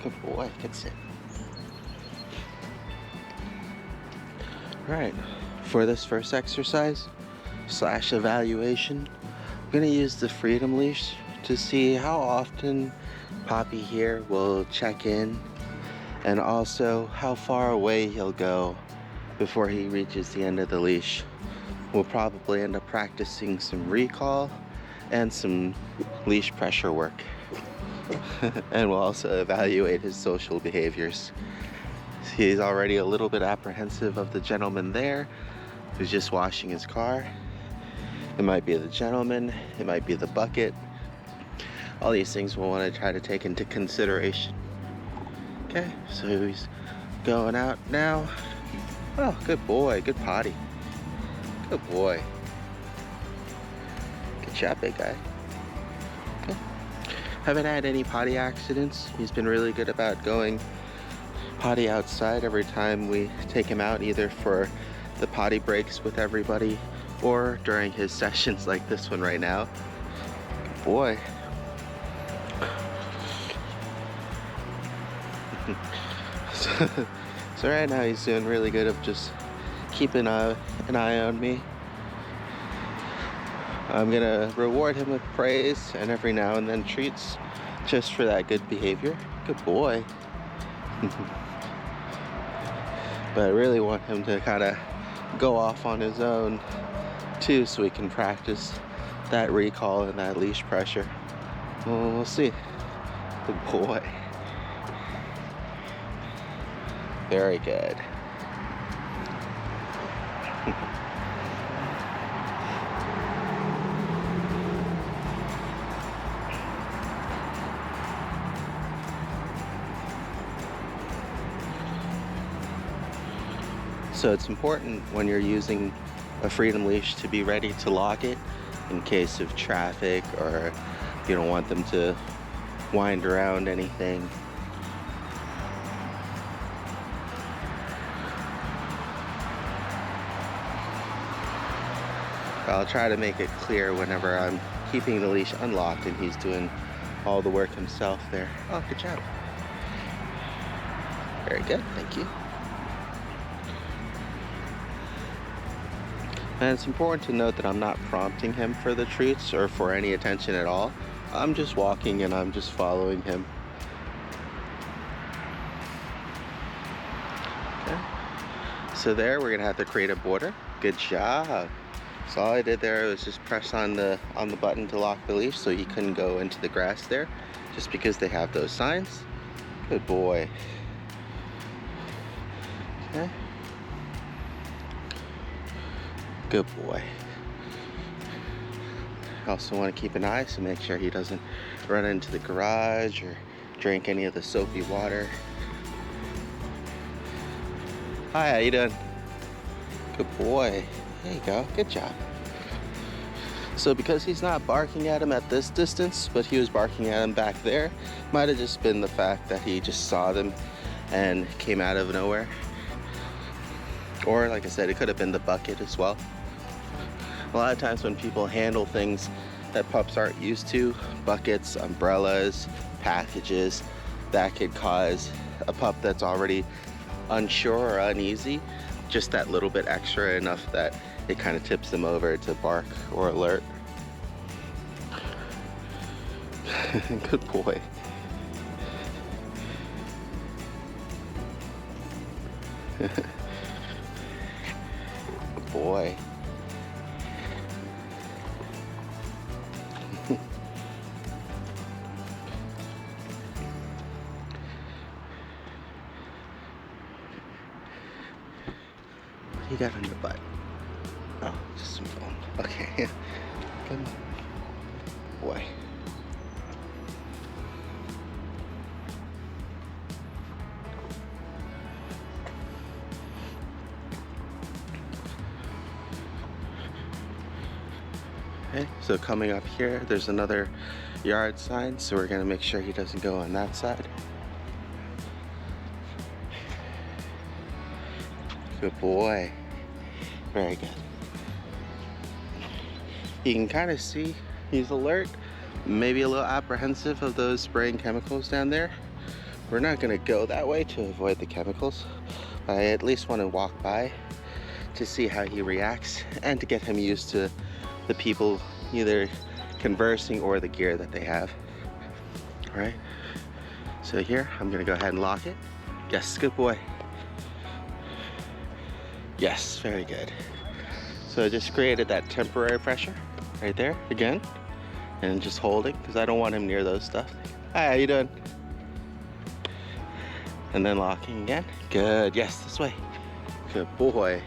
Good boy, good sit. Alright, for this first exercise / evaluation, I'm gonna use the freedom leash to see how often Poppy here will check in, and also how far away he'll go before he reaches the end of the leash. We'll probably end up practicing some recall and some leash pressure work. And we'll also evaluate his social behaviors. He's already a little bit apprehensive of the gentleman there who's just washing his car. It might be the gentleman, it might be the bucket. All these things we'll want to try to take into consideration. Okay, so he's going out now. Oh, good boy, good potty. Good boy. Good job, big guy. Okay. Haven't had any potty accidents. He's been really good about going potty outside every time we take him out, either for the potty breaks with everybody or during his sessions like this one right now. Good boy. So right now he's doing really good of just keeping an eye on me. I'm gonna reward him with praise and every now and then treats just for that good behavior. Good boy. But I really want him to kind of go off on his own too, so we can practice that recall and that leash pressure. Well, we'll see. Good boy. Very good. So it's important when you're using a freedom leash to be ready to lock it in case of traffic, or you don't want them to wind around anything. I'll try to make it clear whenever I'm keeping the leash unlocked and he's doing all the work himself there. Oh, good job. Very good, thank you. And it's important to note that I'm not prompting him for the treats or for any attention at all. I'm just walking and I'm just following him. Okay. So there, we're gonna have to create a border. Good job. So all I did there was just press on the button to lock the leash so he couldn't go into the grass there, just because they have those signs. Good boy. Okay. Good boy. Also want to keep an eye, so make sure he doesn't run into the garage or drink any of the soapy water. Hi, how you doing? Good boy. There you go, good job. So because he's not barking at him at this distance, but he was barking at him back there, might have just been the fact that he just saw them and came out of nowhere. Or like I said, it could have been the bucket as well. A lot of times when people handle things that pups aren't used to, buckets, umbrellas, packages, that could cause a pup that's already unsure or uneasy just that little bit extra, enough that it kind of tips them over to bark or alert. Good boy. Good boy. What you got on your butt? Oh, just some foam. Okay. Good boy. Okay, so coming up here, there's another yard sign, so we're gonna make sure he doesn't go on that side. Good boy. Very good. You can kind of see he's alert, maybe a little apprehensive of those spraying chemicals down there, We're not gonna go that way to avoid the chemicals, but I at least want to walk by to see how he reacts and to get him used to the people either conversing or the gear that they have. All right, so here I'm gonna go ahead and lock it. Yes, good boy. Yes, very good. So I just created that temporary pressure right there again, and just holding because I don't want him near those stuff. Hi, how you doing? And then locking again. Good. Yes, this way. Good boy.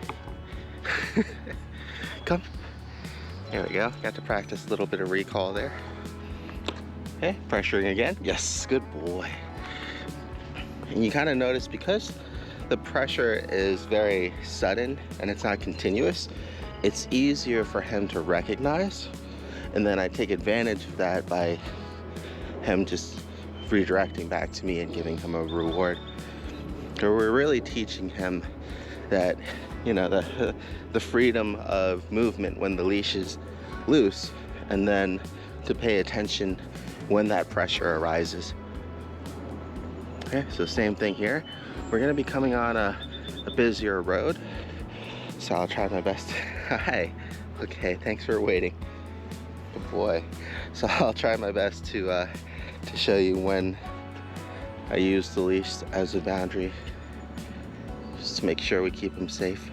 Come. There we go. Got to practice a little bit of recall there. Okay, pressuring again. Yes, good boy. And you kind of notice because the pressure is very sudden and it's not continuous, it's easier for him to recognize. And then I take advantage of that by him just redirecting back to me and giving him a reward. So we're really teaching him that, you know, the freedom of movement when the leash is loose, and then to pay attention when that pressure arises. Okay, so same thing here. We're gonna be coming on a busier road, so I'll try my best. Hi. Okay, thanks for waiting. Good boy. So I'll try my best to show you when I use the leash as a boundary, just to make sure we keep him safe.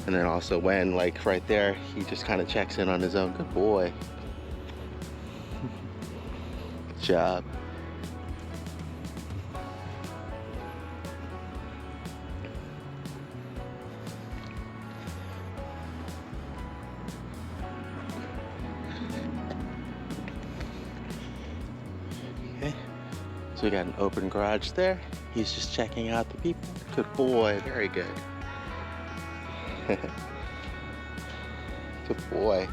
And then also when, like right there, he just kind of checks in on his own. Good boy. Good job. Okay, so we got an open garage there. He's just checking out the people. Good boy, very good. Good boy.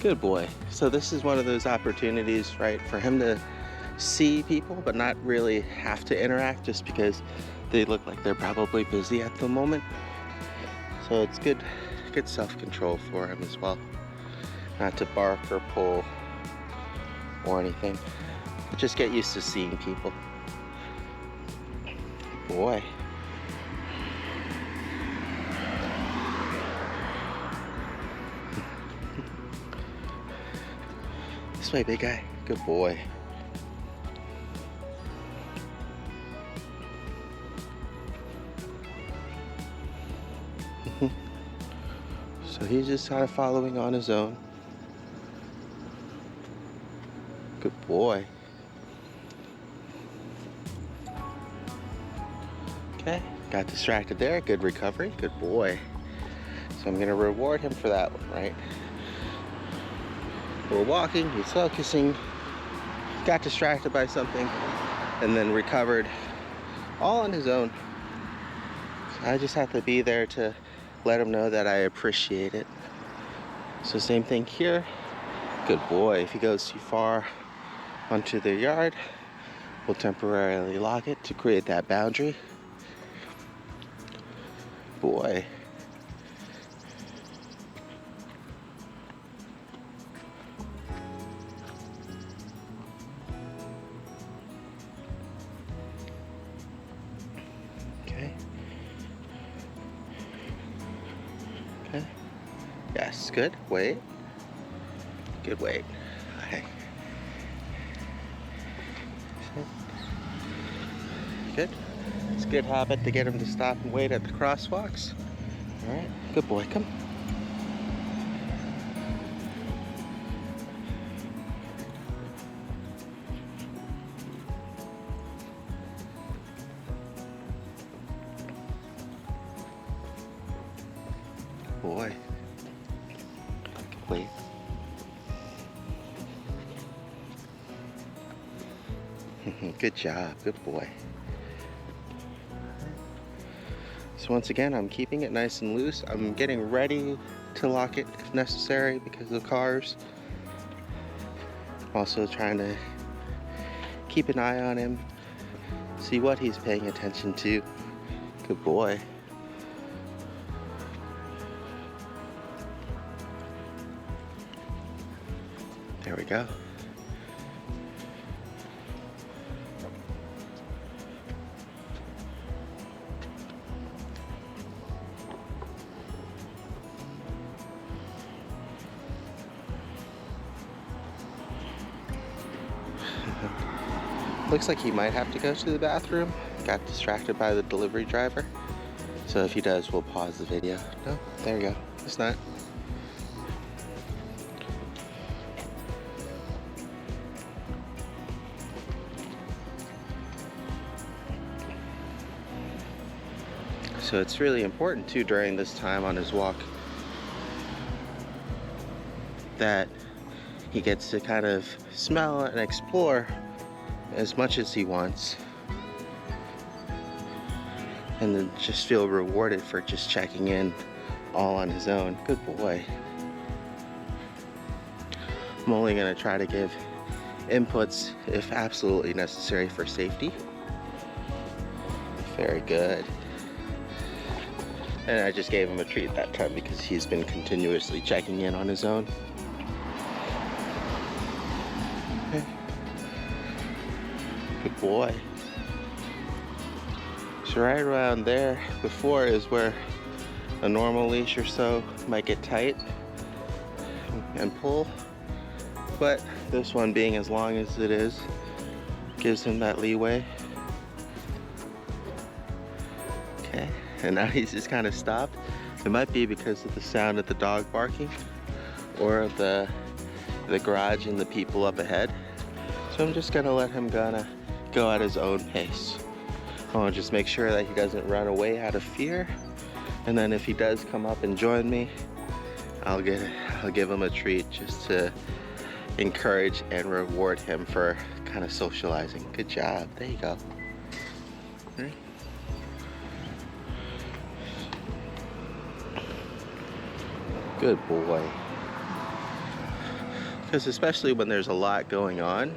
Good boy. So this is one of those opportunities, right, for him to see people but not really have to interact, just because they look like they're probably busy at the moment. So it's good self-control for him as well, not to bark or pull or anything. Just get used to seeing people. Boy. This way, big guy. Good boy. So he's just kind of following on his own. Good boy. Okay, got distracted there. Good recovery. Good boy. So I'm gonna reward him for that one, right? We're walking, he's focusing, got distracted by something, and then recovered all on his own. So I just have to be there to let him know that I appreciate it. So same thing here. Good boy. If he goes too far onto the yard, we'll temporarily lock it to create that boundary. Boy. Okay. Okay. Yes, good. Wait. Good wait. Okay. Good. It's a good habit to get him to stop and wait at the crosswalks. All right. Good boy. Come. Boy. Wait. Good job. Good boy. So once again, I'm keeping it nice and loose. I'm getting ready to lock it if necessary because of cars. Also trying to keep an eye on him, see what he's paying attention to. Good boy. There we go. Looks like he might have to go to the bathroom. Got distracted by the delivery driver. So if he does, we'll pause the video. No, there we go. It's not. So it's really important too during this time on his walk that he gets to kind of smell and explore as much as he wants, and then just feel rewarded for just checking in all on his own. Good boy. I'm only going to try to give inputs if absolutely necessary for safety. Very good. And I just gave him a treat that time because he's been continuously checking in on his own. Okay. Good boy. So right around there before is where a normal leash or so might get tight and pull, but this one, being as long as it is, gives him that leeway. Okay, and now he's just kind of stopped. It might be because of the sound of the dog barking or the garage and the people up ahead. So I'm just gonna let him go at his own pace. I want to just make sure that he doesn't run away out of fear, and then if he does come up and join me, I'll give him a treat just to encourage and reward him for kind of socializing. Good job. There you go. Right. Good boy. Because especially when there's a lot going on,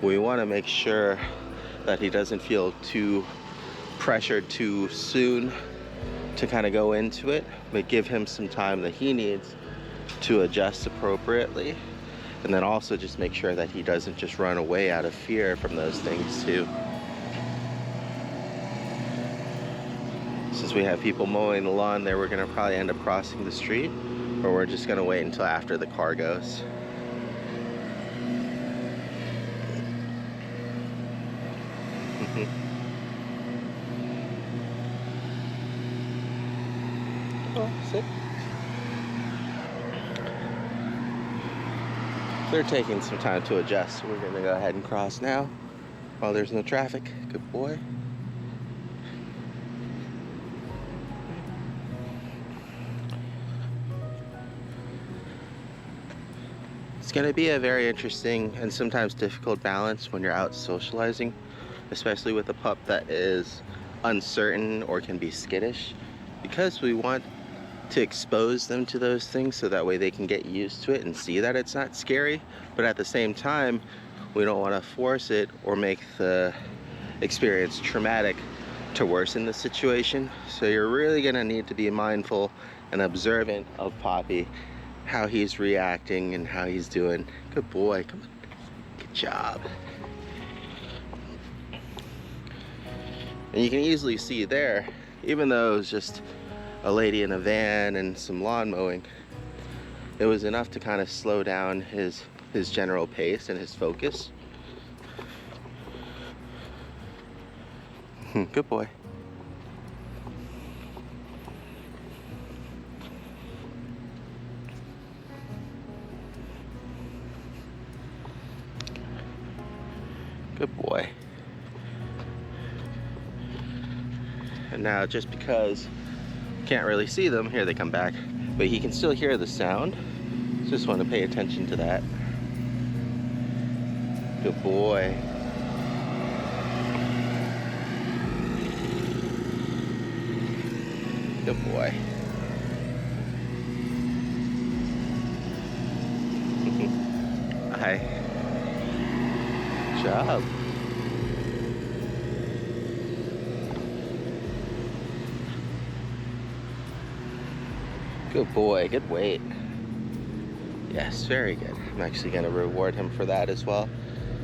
we want to make sure that he doesn't feel too pressured too soon to kind of go into it, but give him some time that he needs to adjust appropriately. And then also just make sure that he doesn't just run away out of fear from those things too. Since we have people mowing the lawn there, we're gonna probably end up crossing the street, or we're just gonna wait until after the car goes. Oh, sit. They're taking some time to adjust, so we're gonna go ahead and cross now while there's no traffic. Good boy. It's gonna be a very interesting and sometimes difficult balance when you're out socializing, especially with a pup that is uncertain or can be skittish, because we want to expose them to those things so that way they can get used to it and see that it's not scary, but at the same time we don't want to force it or make the experience traumatic to worsen the situation. So you're really going to need to be mindful and observant of Poppy, how he's reacting and how he's doing. Good boy. Come on. Good job. And you can easily see there, even though it was just a lady in a van and some lawn mowing, it was enough to kind of slow down his general pace and his focus. Good boy. Good boy. And now, just because can't really see them, here they come back, but he can still hear the sound. Just want to pay attention to that. Good boy. Good boy. Hi. Good job. Good boy, good weight. Yes, very good. I'm actually going to reward him for that as well.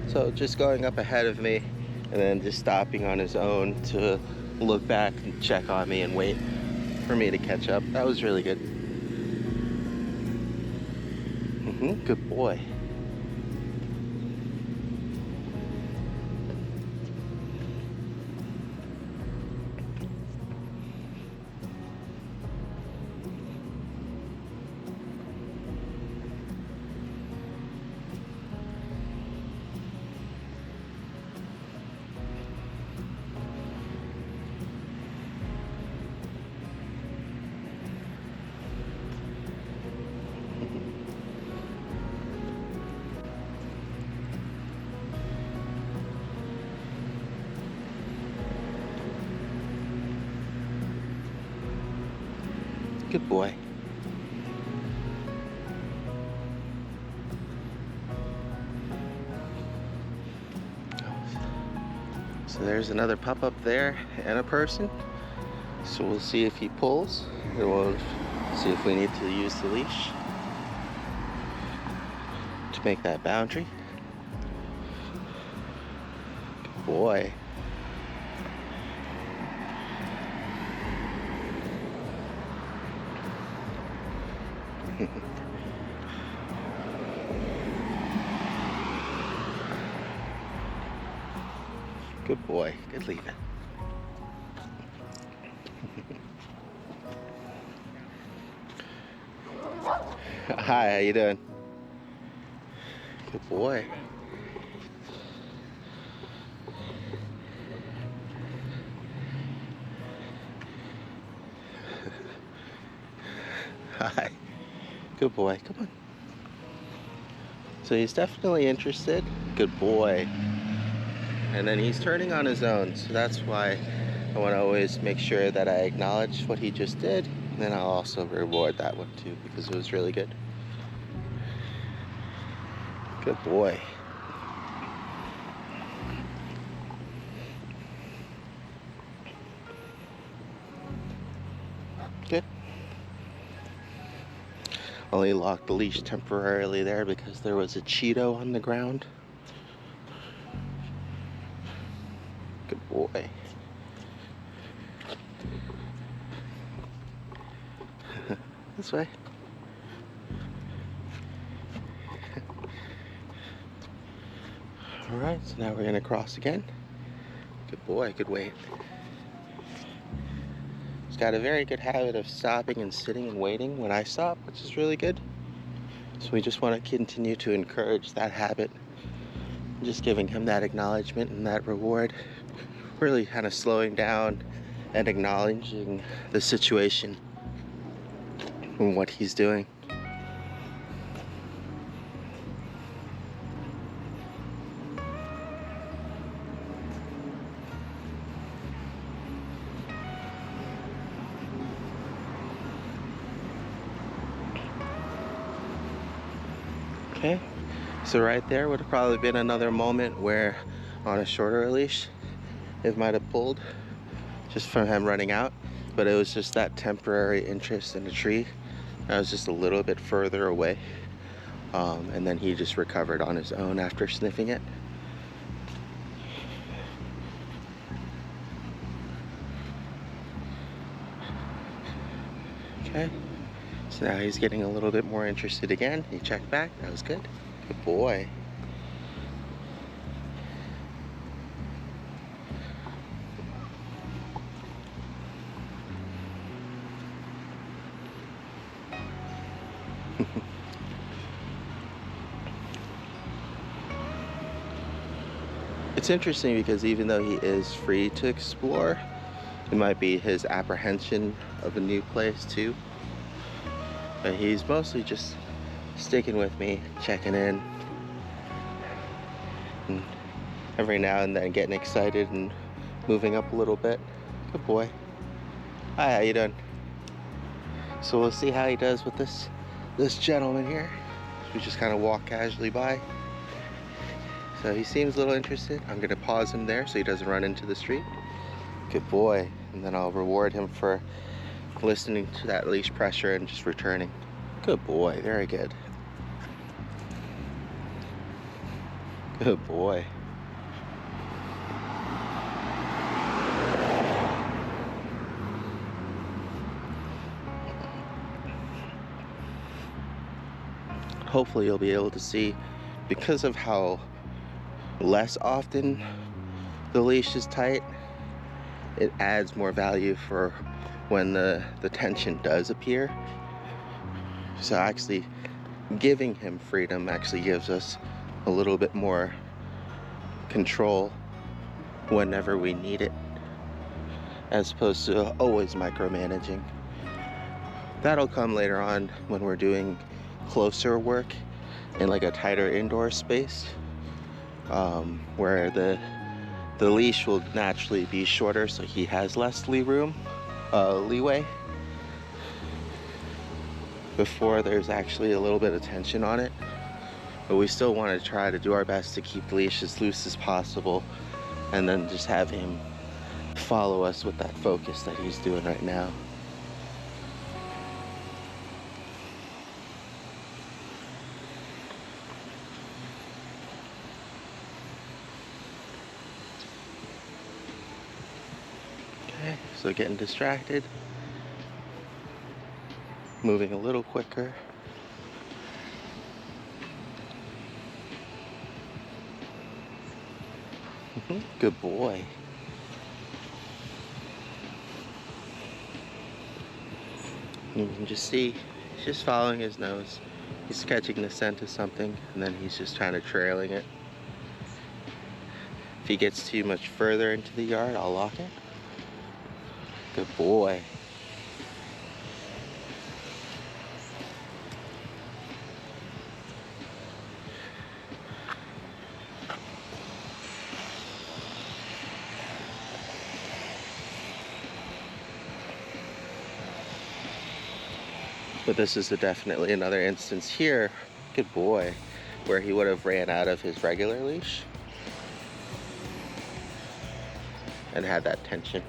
So just going up ahead of me and then just stopping on his own to look back and check on me and wait for me to catch up. That was really good. Good boy. Good boy. So there's another pup up there and a person. So we'll see if he pulls, and we'll see if we need to use the leash to make that boundary. Good boy. Good boy. Good leaving. Hi, how you doing? Good boy. Hi. Good boy. Come on. So he's definitely interested. Good boy. And then he's turning on his own, so that's why I want to always make sure that I acknowledge what he just did, and then I'll also reward that one too, because it was really good. Good boy. Good. Only locked the leash temporarily there because there was a Cheeto on the ground. Good boy. This way. Alright, so now we're going to cross again. Good boy, good wait. He's got a very good habit of stopping and sitting and waiting when I stop, which is really good. So we just want to continue to encourage that habit. Just giving him that acknowledgement and that reward. Really kind of slowing down and acknowledging the situation and what he's doing. Okay, so right there would have probably been another moment where on a shorter leash it might have pulled just from him running out, but it was just that temporary interest in the tree. I was just a little bit further away, and then he just recovered on his own after sniffing it. Okay, so now he's getting a little bit more interested again. He checked back, that was good. Good boy. It's interesting because even though he is free to explore, it might be his apprehension of a new place too. But he's mostly just sticking with me, checking in, and every now and then getting excited and moving up a little bit. Good boy. Hi, how you doing? So we'll see how he does with this gentleman here. We just kind of walk casually by. So he seems a little interested. I'm gonna pause him there so he doesn't run into the street. Good boy. And then I'll reward him for listening to that leash pressure and just returning. Good boy, very good. Good boy. Hopefully you'll be able to see, because of how less often the leash is tight, it adds more value for when the tension does appear. So actually giving him freedom actually gives us a little bit more control whenever we need it, as opposed to always micromanaging. That'll come later on when we're doing closer work in like a tighter indoor space, where the leash will naturally be shorter, so he has less leeway before there's actually a little bit of tension on it. But we still want to try to do our best to keep the leash as loose as possible, and then just have him follow us with that focus that he's doing right now. Okay, so getting distracted, moving a little quicker. Good boy. You can just see, he's just following his nose. He's catching the scent of something, and then he's just kind of trailing it. If he gets too much further into the yard, I'll lock it. Good boy. But this is definitely another instance here, good boy, where he would have ran out of his regular leash and had that tension.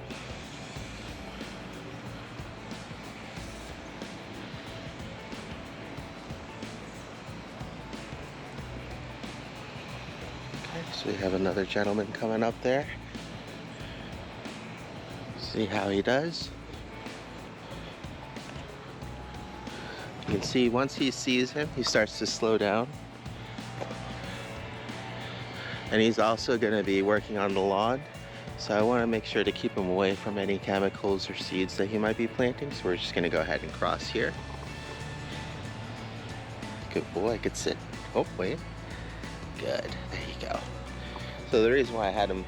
Okay, so we have another gentleman coming up there. See how he does. You can see once he sees him, he starts to slow down. And he's also going to be working on the lawn, so I want to make sure to keep him away from any chemicals or seeds that he might be planting. So we're just going to go ahead and cross here. Good boy, good sit. Oh, wait. Good, there you go. So the reason why I had him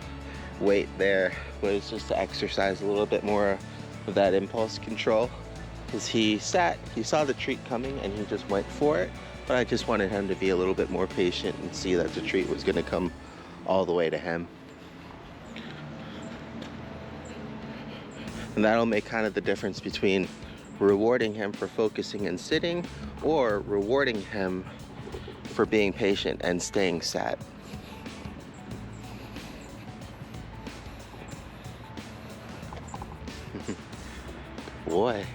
wait there was just to exercise a little bit more of that impulse control. Because he saw the treat coming and he just went for it, but I just wanted him to be a little bit more patient and see that the treat was going to come all the way to him. And that'll make kind of the difference between rewarding him for focusing and sitting, or rewarding him for being patient and staying sat. Boy.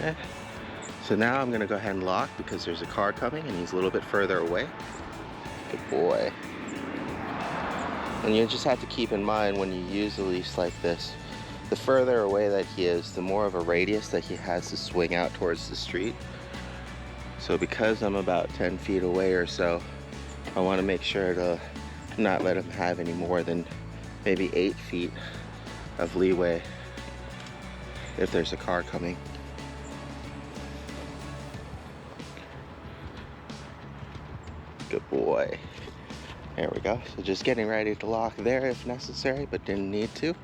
Okay, so now I'm gonna go ahead and lock because there's a car coming and he's a little bit further away. Good boy. And you just have to keep in mind when you use a leash like this, the further away that he is, the more of a radius that he has to swing out towards the street. So because I'm about 10 feet away or so, I want to make sure to not let him have any more than maybe 8 feet of leeway if there's a car coming. Good boy. There we go. So just getting ready to lock there if necessary, but didn't need to.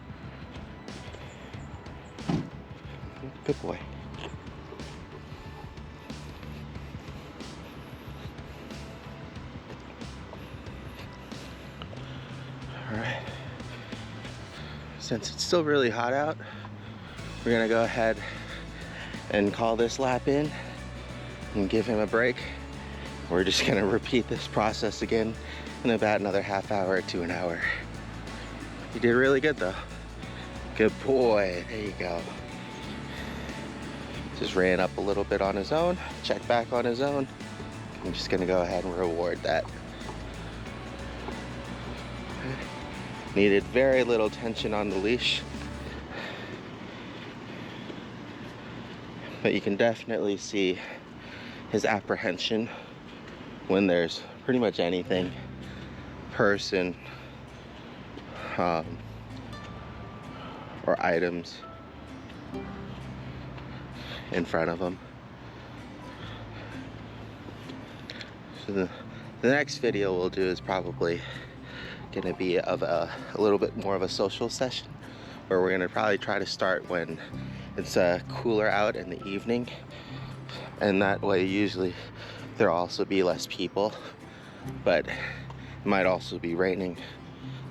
Good boy. All right. Since it's still really hot out, we're gonna go ahead and call this lap in and give him a break. We're just gonna repeat this process again in about another half hour to an hour. You did really good though. Good boy, there you go. Just ran up a little bit on his own, checked back on his own. I'm just gonna go ahead and reward that. Needed very little tension on the leash, but you can definitely see his apprehension when there's pretty much anything, person, or items in front of him. So the next video we'll do is probably gonna be of a little bit more of a social session, where we're gonna probably try to start when it's cooler out in the evening, and that way usually there'll also be less people, but it might also be raining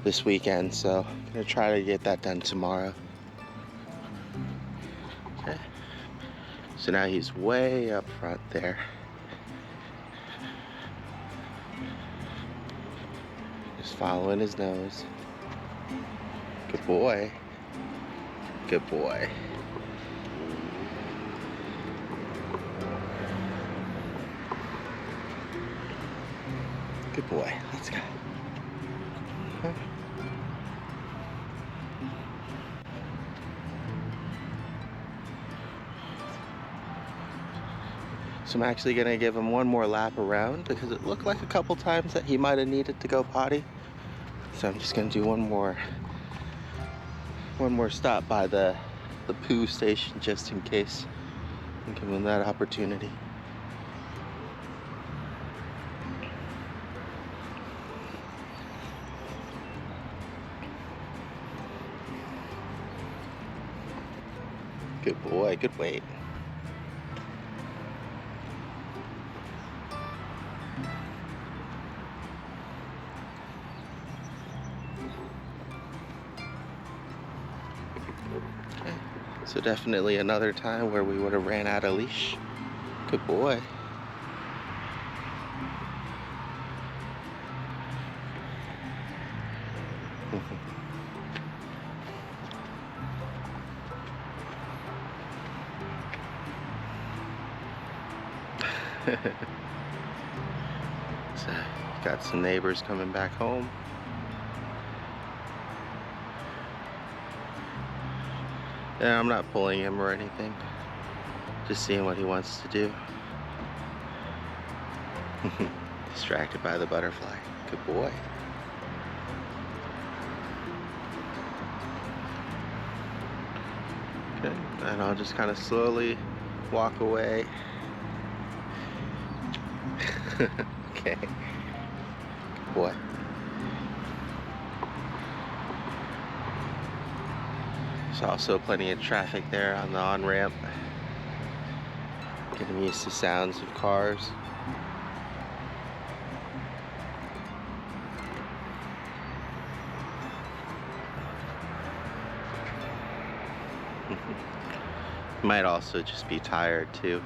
this weekend, so I'm gonna try to get that done tomorrow. Okay, so now he's way up front there. Just following his nose. Good boy. Good boy. Good boy. Let's go. So I'm actually gonna give him one more lap around because it looked like a couple times that he might have needed to go potty. So I'm just gonna do one more stop by the poo station just in case, and give him that opportunity. Good boy, good weight. Okay. So definitely another time where we would have ran out of leash. Good boy. So, got some neighbors coming back home. Yeah, I'm not pulling him or anything. Just seeing what he wants to do. Distracted by the butterfly. Good boy. Okay, and I'll just kind of slowly walk away. Okay. Good boy. There's also plenty of traffic there on the on-ramp. Getting used to sounds of cars. Might also just be tired too.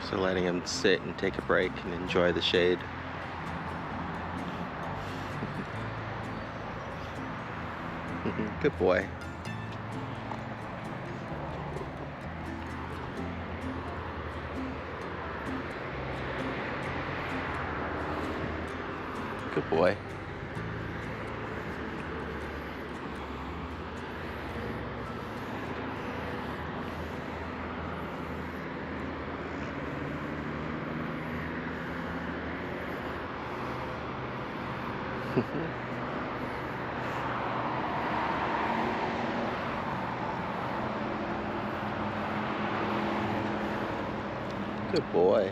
So letting him sit and take a break and enjoy the shade. Good boy. Good boy. Good boy.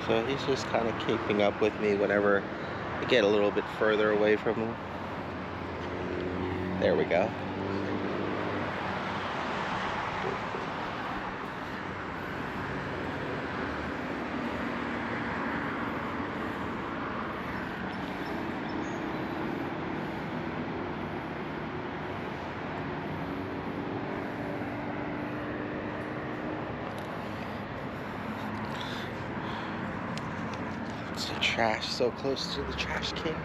So he's just kind of keeping up with me whenever I get a little bit further away from him. There we go. It's the trash, so close to the trash can.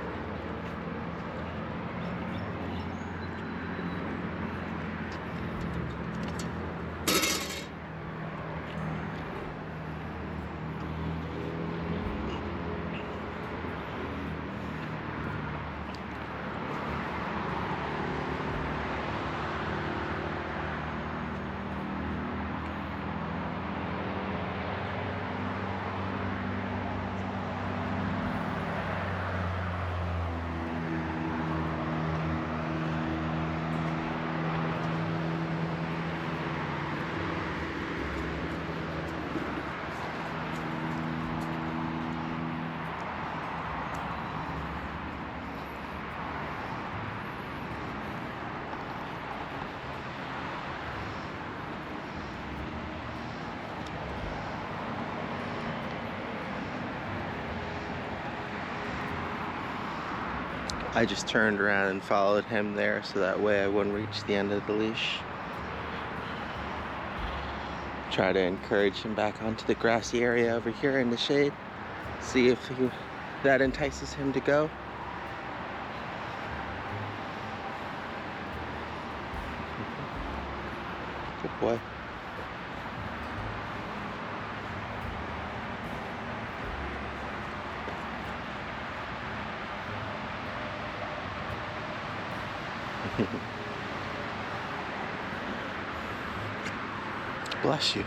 I just turned around and followed him there so that way I wouldn't reach the end of the leash. Try to encourage him back onto the grassy area over here in the shade. See if that entices him to go. Good boy. Bless you.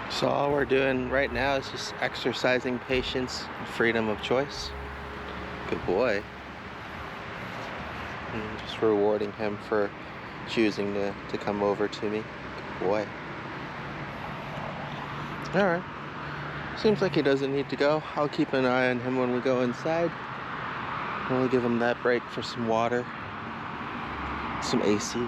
So all we're doing right now is just exercising patience and freedom of choice. Good boy. And just rewarding him for choosing to come over to me. Good boy. Alright. Seems like he doesn't need to go. I'll keep an eye on him when we go inside. We'll give him that break for some water, some AC.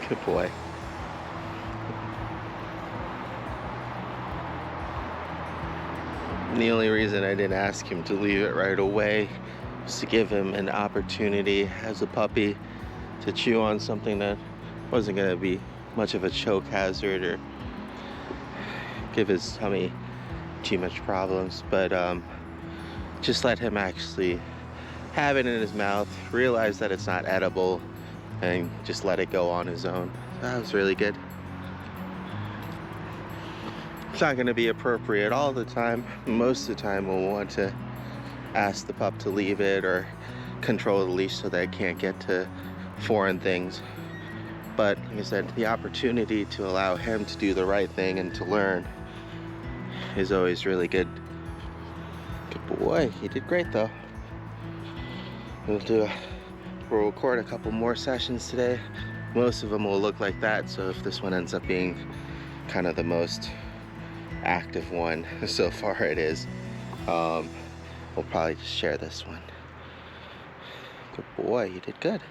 Good boy. And the only reason I didn't ask him to leave it right away was to give him an opportunity as a puppy to chew on something that wasn't going to be much of a choke hazard or give his tummy too much problems, but just let him actually have it in his mouth, realize that it's not edible, and just let it go on his own. That was really good. It's not going to be appropriate all the time. Most of the time we'll want to ask the pup to leave it or control the leash so that it can't get to foreign things. But like I said, the opportunity to allow him to do the right thing and to learn is always really good. Good boy, he did great though. We'll record a couple more sessions today. Most of them will look like that, so if this one ends up being kind of the most active one so far, it is. We'll probably just share this one. Good boy, you did good.